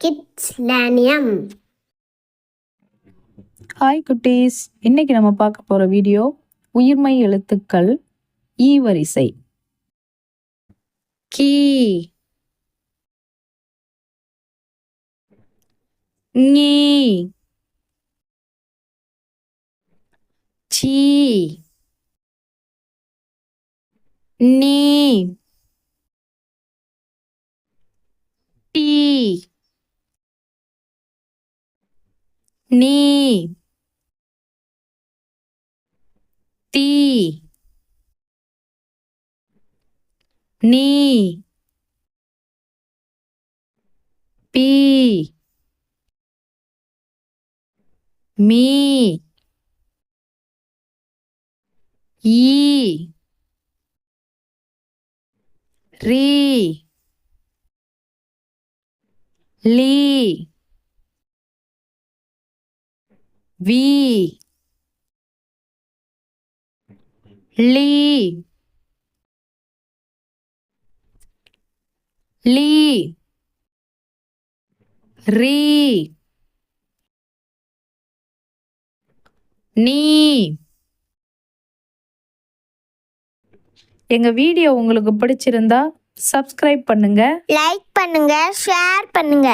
கிட்ஸ்லேனியம். Hi குட்டீஸ், இன்னைக்கு நம்ம பார்க்க போற வீடியோ உயிர்மை எழுத்துக்கள் ஈ வரிசை. கீ, ஞீ, சீ, நீ, டீ, நீ, தீ, நீ, பீ, me, E, re, Lee, we, லீ, லீ, ரீ, நீ. எங்க வீடியோ உங்களுக்கு பிடிச்சிருந்தா சப்ஸ்கிரைப் பண்ணுங்க, லைக் பண்ணுங்க, ஷேர் பண்ணுங்க.